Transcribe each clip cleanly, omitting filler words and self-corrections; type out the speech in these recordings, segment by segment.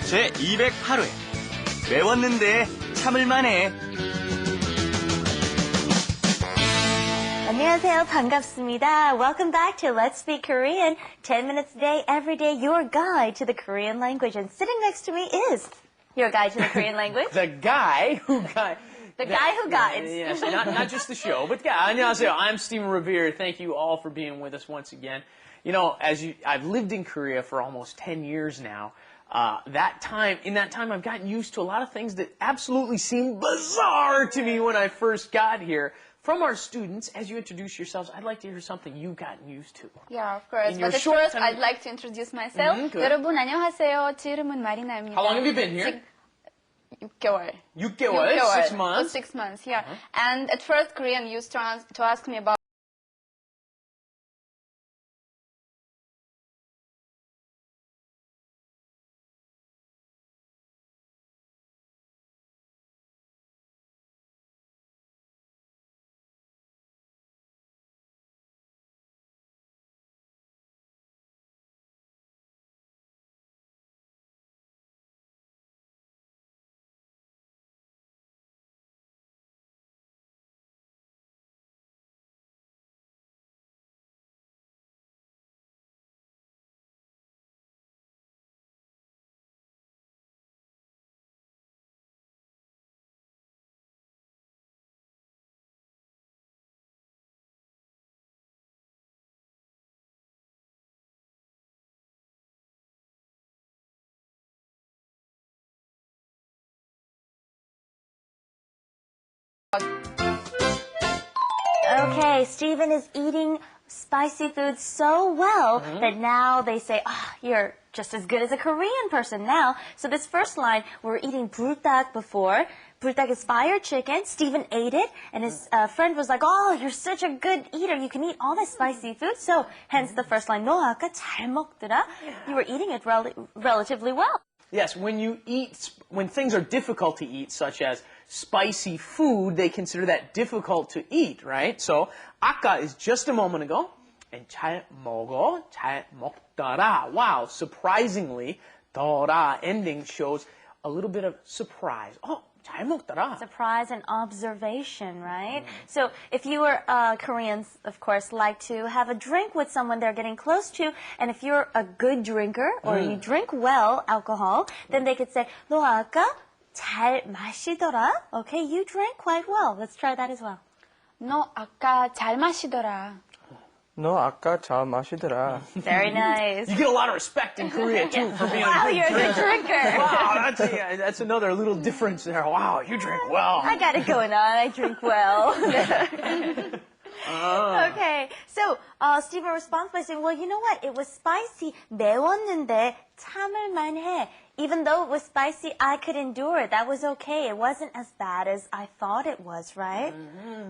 제 208회 매웠는데 참을만해. 안녕하세요. 반갑습니다. Welcome back to Let's Speak Korean. 10 minutes a day, every day, your guide to the Korean language. And sitting next to me is your guide to the Korean language. The guy who got... The guy who guides. Yes, not just the show, but guy. 안녕하세요. I'm Stephen Revere. Thank you all for being with us once again. You know, I've lived in Korea for almost 10 years now. In that time, I've gotten used to a lot of things that absolutely seemed bizarre to me when I first got here. From our students, as you introduce yourselves, I'd like to hear something you've gotten used to. Yeah, of course. In your But short first, time- I'd like to introduce myself. good. 여러분 안녕하세요. 제 이름은 마리나입니다. How long have you been here? 6개월. 6개월, 6 months. 6 months, yeah. And at first, Korean used to ask me about Okay, Stephen is eating spicy food so well that now they say, you're just as good as a Korean person now. So this first line, we were eating 불닭 before. 불닭 is fire chicken. Stephen ate it, and his friend was like, oh, you're such a good eater. You can eat all this spicy food. So hence the first line, 너 아까 잘 먹더라. You were eating it relatively well. Yes, when things are difficult to eat, such as spicy food, they consider that difficult to eat, right? So, 아까 is just a moment ago, and 잘 먹어, 잘 먹더라. Wow, surprisingly, 더라 ending shows a little bit of surprise. Oh, 잘 먹더라. Surprise and observation, right? So if you were Koreans, of course, like to have a drink with someone they're getting close to, and if you're a good drinker or you drink well alcohol, then they could say, 너 아까 잘 마시더라. Okay, you drank quite well. Let's try that as well. 너 아까 잘 마시더라. 너 아까 잘 마시더라. Very nice. You get a lot of respect in Korea, too, for being Wow, a good you're a good drinker. Wow, that's another little difference there. Wow, you drink well. I got it going on. I drink well. Okay, so Stephen responds by saying, well, you know what? It was spicy. 매웠는데 참을만해. Even though it was spicy, I could endure it. That was okay. It wasn't as bad as I thought it was, right?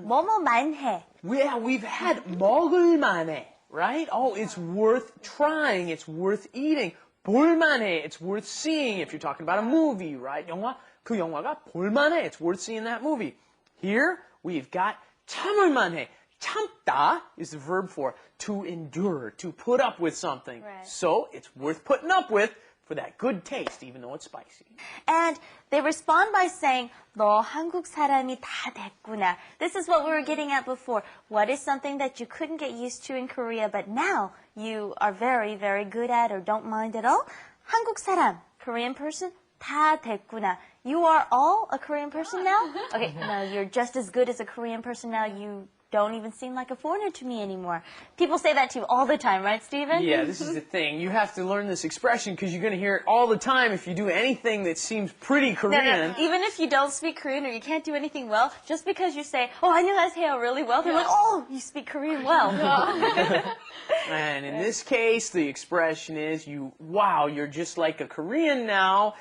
뭐뭐만해. Yeah, we've had 먹을만해, right? Oh, it's worth trying. It's worth eating. 볼만해. It's worth seeing if you're talking about a movie, right? 영화, 그 영화가 볼만해. It's worth seeing that movie. Here, we've got 참을만해. 참다 is the verb for to endure, to put up with something. Right. So, it's worth putting up with for that good taste, even though it's spicy. And they respond by saying, 너 한국 사람이 다 됐구나. This is what we were getting at before. What is something that you couldn't get used to in Korea, but now you are very, very good at or don't mind at all? 한국 사람, Korean person, 다 됐구나. You are all a Korean person now? Okay, no, you're just as good as a Korean person now. You don't even seem like a foreigner to me anymore. People say that to you all the time, right, Stephen? Yeah, this is the thing. You have to learn this expression because you're going to hear it all the time if you do anything that seems pretty No, Korean. no. Even if you don't speak Korean or you can't do anything well, just because you say, oh, 안녕하세요 really well, they're like, oh, you speak Korean well. And in this case, the expression is, wow, you're just like a Korean now.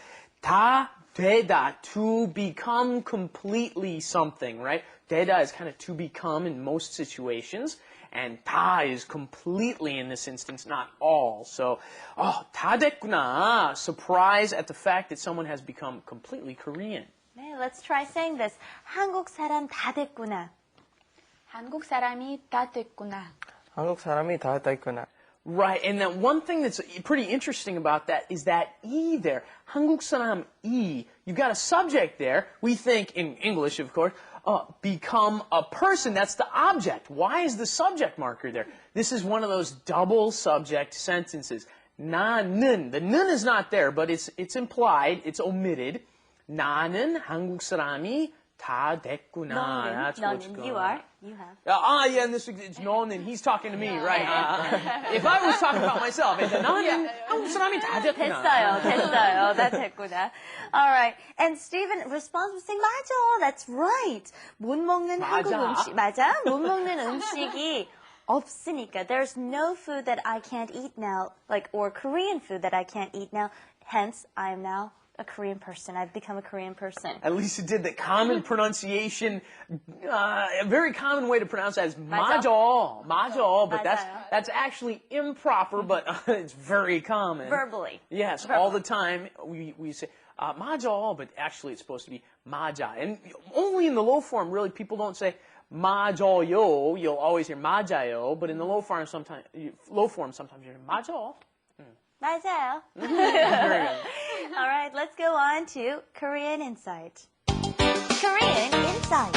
다 되다, to become completely something, right? 되다 is kind of to become in most situations. And 다 is completely in this instance, not all. So, 다 됐구나. Surprise at the fact that someone has become completely Korean. 네, let's try saying this. 한국 사람 다 됐구나. 한국 사람이 다 됐구나. 한국 사람이 다 됐구나. Right, and then one thing that's pretty interesting about that is that E there, 한국 사람 E. You've got a subject there. We think, in English, of course, become a person. That's the object. Why is the subject marker there? This is one of those double subject sentences. 나는, the 는 is not there, but it's implied, it's omitted. 나는 한국 사람이 다 됐구나. That's what's 너는, going you on. are, you have. Yeah, and this it's known, and he's talking to me, right? If I was talking about myself, 이제 나는 한국 사람이 다 됐구나. 됐어요. 다 됐구나. All right. And Stephen responds with saying, 맞아, that's right. 못 먹는 한국 음식, 맞아? 못 먹는 음식이 없으니까. There's no food that I can't eat now, or Korean food that I can't eat now. Hence, I am now a Korean person. I've become a Korean person. At least it did the common pronunciation, a very common way to pronounce that is 맞아, but that's actually improper, but it's very common. Verbally. Yes, all the time we say 맞아, but actually it's supposed to be 맞아. And only in the low form, really, people don't say 맞아요. You'll always hear 맞아요, but in the low form, sometimes you hear 맞아. 맞아요. Very good. All right, let's go on to Korean Insight. Korean Insight.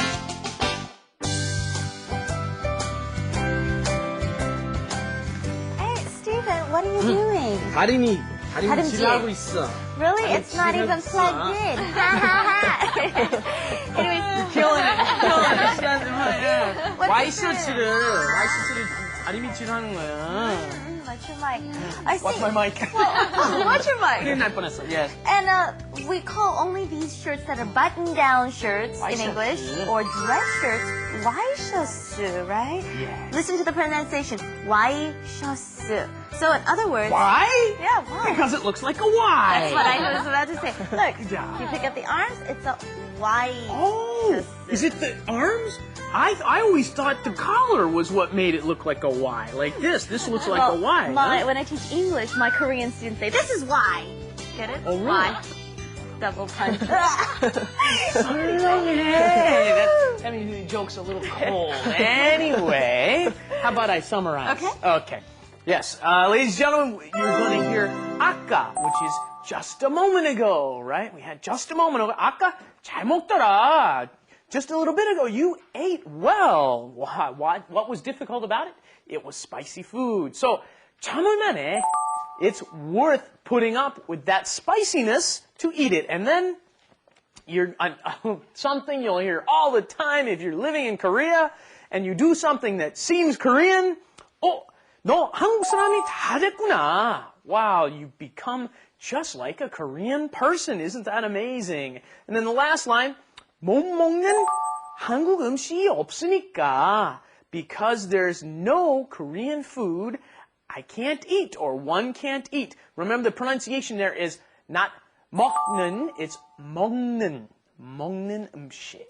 Hey, Stephen, what are you doing? 다림이 다림질. 지나고 있어. Really? It's not even plugged in. Anyways, Killing it. 와이셔츠를 다림이 칠하는 거야. watch your mic. I see. Watch my mic. Watch your mic. 큰일 날 뻔했어. Yes. And we call only these shirts that are button-down shirts in English or dress shirts 와이셔츠, right? Yeah. Listen to the pronunciation. 와이셔츠. So in other words, Why? yeah, why? Because it looks like a Y. That's what I was about to say. Look, Yeah. if you pick up the arms, it's a Y. Oh, is it the arms? I always thought the collar was what made it look like a Y. Like this. This looks like a Y. When I teach English, my Korean students say, this is Y. Get it? Oh, really? Y. Double punch. That means the joke's a little cold. Anyway, how about I summarize? Okay. Yes, ladies and gentlemen, you're going to hear 아까, which is just a moment ago, right? We had just a moment ago. 아까 잘 먹더라. Just a little bit ago, you ate well. What was difficult about it? It was spicy food. So, 참을만해. It's worth putting up with that spiciness to eat it. And then, something you'll hear all the time if you're living in Korea and you do something that seems Korean. 너 한국 사람이 다 됐구나. Wow, you've become just like a Korean person. Isn't that amazing? And then the last line, 못 먹는 한국 음식이 없으니까. Because there's no Korean food I can't eat or one can't eat. Remember the pronunciation there is not 먹는, it's 먹는. 먹는 음식.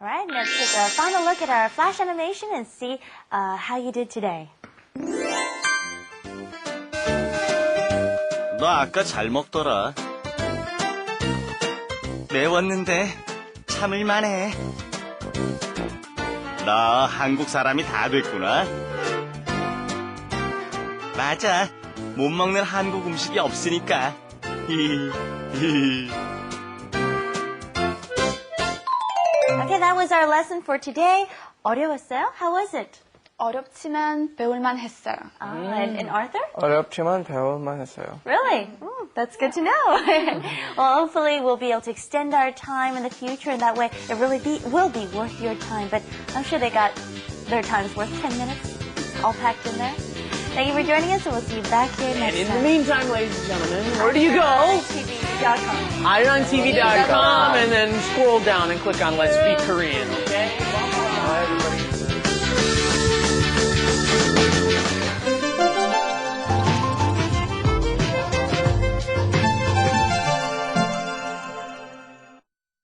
All right, let's take a final look at our flash animation and see how you did today. 너 아까 잘 먹더라. 매웠는데 참을만해. 나 한국 사람이 다 됐구나. 맞아. 못 먹는 한국 음식이 없으니까. Okay, that was our lesson for today. 어려웠어요? How was it? 어렵지만 배울만 했어요. And Arthur? 어렵지만 배울만 했어요. Really? That's good to know. Well, hopefully we'll be able to extend our time in the future, and that way it really will be worth your time. But I'm sure they got their time's worth 10 minutes all packed in there. Thank you for joining us, and we'll see you back here next And in time. the meantime, ladies and gentlemen, where do you go? TV.com. IronTV.com and then scroll down and click on Let's Speak Korean, okay? Bye, everybody.